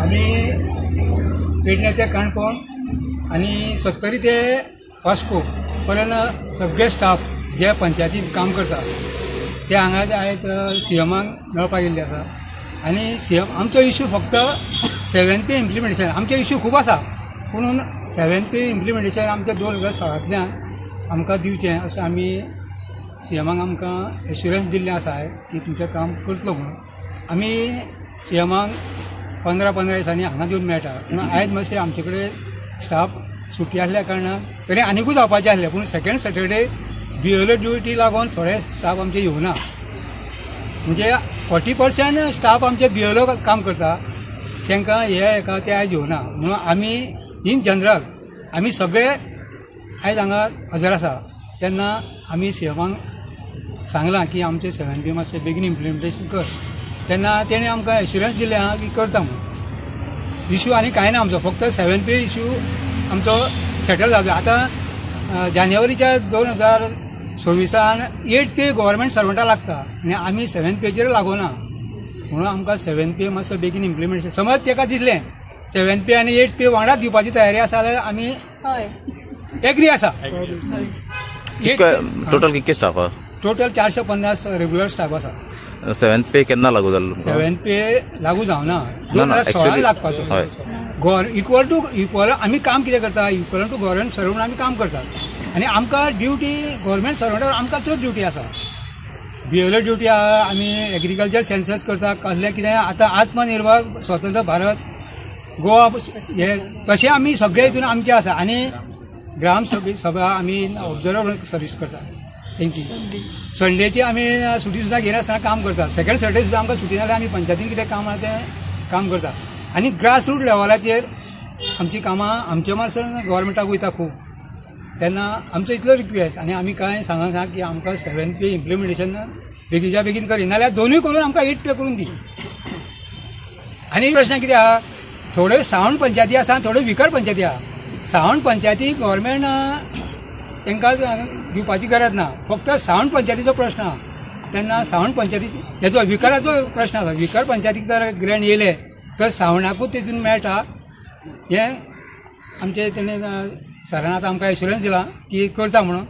आम्ही पेडणे ते काणकोण आणि 70 ते वास्को पर्यंत सगळे स्टाफ जे पंचायतीत काम करता ते हांगा आयज सीएमाक मेळपाक गेल्ले आसा आनी सीएम आमचो इश्यू फक्त 7th पे इम्प्लिमेंटेशन आमचे इश्यू खूब आसा पूण 7th पे इम्प्लिमेंटेशन आमच्या 2016 आमकां दिवचें अशें आमी सीएमाक आमकां एश्युरन्स दिल्लें आसा की तुमचें काम करतलो म्हणून आमी सीएमाक 15 दिसांनी हांगा येवन मेळटा पूण आयज मातशें आमचे कडेन स्टाफ सुटी आसल्या कारणान तरी आनिकूय जावपाचें आसलें पूण सेकंड सॅटर्डे बीएलओ ड्युटी लागून थोडे स्टाफ आमचे येवना म्हणजे 40% स्टाफ आमचे बीएलओ काम करता तांकां हेका ते आयज येवना म्हणून आमी इन जनरल आमी सगळे आयज हांगा हजर आसा तेन्ना आमी सीएमाक सांगलां की आमचे 7th पे मातशें बेगीन इम्प्लिमेंटेशन कर तेन्ना तेणें आमकां एश्युरन्स दिलें आहा की करता म्हणून इश्यू आनी कांय ना आमचो फक्त 7th पे इश्यू आमचो सेटल जालो आतां जानेवारीच्या 2026 8th पे गव्हर्मेंट सर्वंटाक लागता आनी आमी 7th पेचेर लागोना म्हणून आमकां 7th पे मातसो बेगीन इम्प्लिमेंटेशन समज ताका दिसलें 7th पे आनी 8th पे वांगडाच दिवपाची तयारी आसा जाल्यार आमी एग्री आसा टोटल कितके स्टाफ आहा टोटल 450 रेग्युलर स्टाफ आसा 7th पे केन्ना लागू जालो 7th पे लागू जावना 2016 लागपाचो इक्वल आमी काम कितें करता इक्वल टू गव्हर्मेंट सर्वंट आमी काम करतात आनी आमकां ड्युटी गव्हर्मेंट सर्वंटार आमकां चड ड्युटी आसा बीएलओ ड्युटी आहा आमी एग्रीकल्चर सेन्सस करता कसलें कितें आतां आत्मनिर्भर स्वतंत्र भारत गोवा हे तशें आमी सगळे हितून आमचे आसा आनी ग्राम सभा आमी ऑब्जर्वर सर्वीस करता थँक्यू संडेची आमी सुटी सुद्दां घेनासतना काम करता सेकंड सॅटर्डे सुद्दां आमकां सुटी जाल्यार आमी पंचायतीन कितें काम आहा तें काम करता आनी ग्रास रूट लेवलाचेर आमची कामां आमच्या मार्सन गव्हर्मेंटाक वयता खूब तेन्ना आमचो इतलो रिक्वेस्ट आनी आमी कांय सांगना की आमकां 7th पे इम्प्लिमेंटेशन बेगीच्या बेगीन करी नाल्यार दोनूय करून आमकां 8th पे करून दी आनी प्रश्न कितें आहा थोड्यो सावंड पंचायती आसा थोड्यो विकर पंचायती आहा सावंड पंचायती गव्हर्मेंट तांकां दिवपाची गरज ना फक्त सावंड पंचायतीचो प्रश्न आहा तेन्ना सावंड पंचायती हेचो विकाराचो प्रश्न आसा विकार पंचायतीक जर ग्रँट येयले तर सावंडाकूच तेतून मेळटा हें आमचे तेणें सरान आतां आमकां एश्युरन्स दिला की करता म्हणून